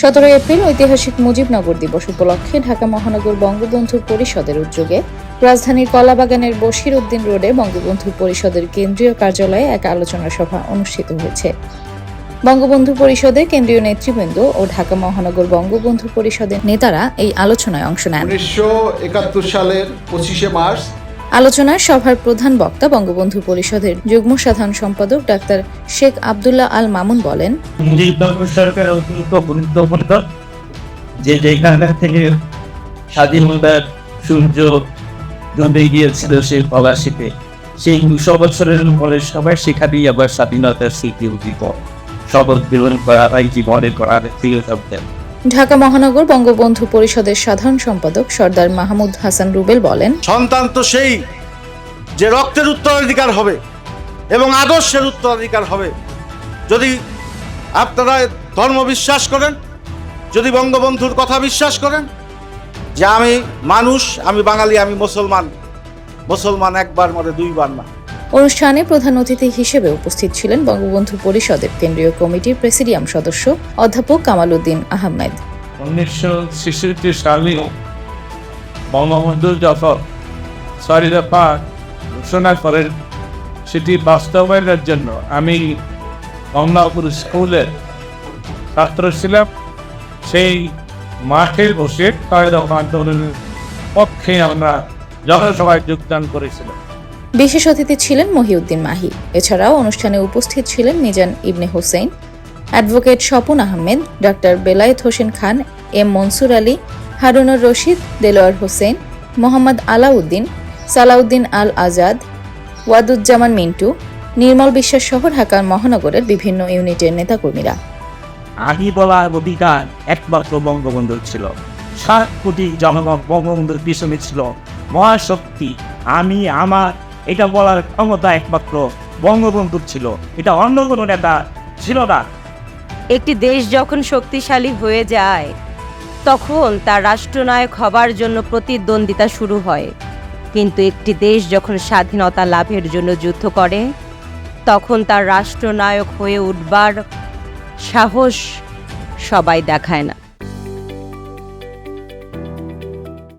17 April ঐতিহাসিক মুজিবনগর দিবস উপলক্ষে ঢাকা মহানগর বঙ্গবন্ধু পরিষদের উদ্যোগে রাজধানীর কলাবাগানের বশির উদ্দিন রোডে বঙ্গবন্ধু পরিষদের কেন্দ্রীয় কার্যালয়ে এক আলোচনা সভা অনুষ্ঠিত হয়েছে। বঙ্গবন্ধু পরিষদের কেন্দ্রীয় নেতৃবৃন্দ ও ঢাকা মহানগর বঙ্গবন্ধু পরিষদের নেতারা এই আলোচনায় অংশ নেন। 1971 সালের 25শে মার্চ আলোচনায় সভার প্রধান বক্তা বঙ্গবন্ধু পরিষদের যুগ্ম সাধারণ সম্পাদক ডাক্তার শেখ আব্দুল্লাহ আল মামুন বলেন, সরকার অত্যন্ত গুরুত্বপূর্ণ যে যেখান থেকে স্বাধীনতার সূর্য জমে গিয়েছিল সেই পলাশিতে, সেই 200 বছরের পরে সবাই সেখানেই আবার স্বাধীনতার স্মৃতি উদ্দীপ শপথ গ্রহণ করা হয়, জীবনে করার প্রিয় শব্দের। ঢাকা মহানগর বঙ্গবন্ধু পরিষদের সাধারণ সম্পাদক সর্দার মাহমুদ হাসান রুবেল বলেন, সন্তান তো সেই যে রক্তের উত্তরাধিকার হবে এবং আদর্শের উত্তরাধিকার হবে। যদি আপনারা ধর্ম বিশ্বাস করেন, যদি বঙ্গবন্ধুর কথা বিশ্বাস করেন যে আমি মানুষ, আমি বাঙালি, আমি মুসলমান একবার মরে দুইবার না। অনুষ্ঠানে প্রধান অতিথি হিসেবে উপস্থিত ছিলেন বঙ্গবন্ধু পরিষদের কেন্দ্রীয় কমিটির প্রেসিডিয়াম সদস্য অধ্যাপক কামাল উদ্দিন আহমেদ। 1966 সালে বঙ্গবন্ধু যখন 6 দফা ঘোষণা করেন, সেটি বাস্তবায়নের জন্য আমি কমলাপুর স্কুলের ছাত্র ছিলাম। সেই মাঠে বসে 6 দফা আন্দোলনের পক্ষে আমরা জনসভায় যোগদান করেছিলাম। বিশেষ অতিথি ছিলেন মহিউদ্দিন মাহি। এছাড়াও অনুষ্ঠানে উপস্থিত ছিলেন মিজান ইবনে Hossain, advocate Swapan Ahmed, doctor Belayet Hossain Khan, M Mansur Ali, Harunur Rashid, Delwar Hossain, Mohammad Alauddin, Salauddin আল আজাদ, ওয়াদুজ্জামান মিন্টু, নির্মল বিশ্বাস সহ ঢাকা মহানগরের বিভিন্ন ইউনিটের নেতাকর্মীরা। আমি বলার অধিকার একমাত্র বঙ্গবন্ধুর ছিল। 7 কোটি জনগণ বঙ্গবন্ধুর পিছনে ছিল। মহাশক্তি আমি আমার এটা বলার ক্ষমতা একমাত্র বঙ্গবন্ধুর ছিল, এটা অন্য কোনো নেতা ছিল না। একটি দেশ যখন শক্তিশালী হয়ে যায় তখন তার রাষ্ট্রনায়ক হবার জন্য প্রতিদ্বন্দ্বিতা শুরু হয়, কিন্তু একটি দেশ যখন স্বাধীনতা লাভের জন্য যুদ্ধ করে তখন তার রাষ্ট্রনায়ক হয়ে উঠবার সাহস সবাই দেখায় না।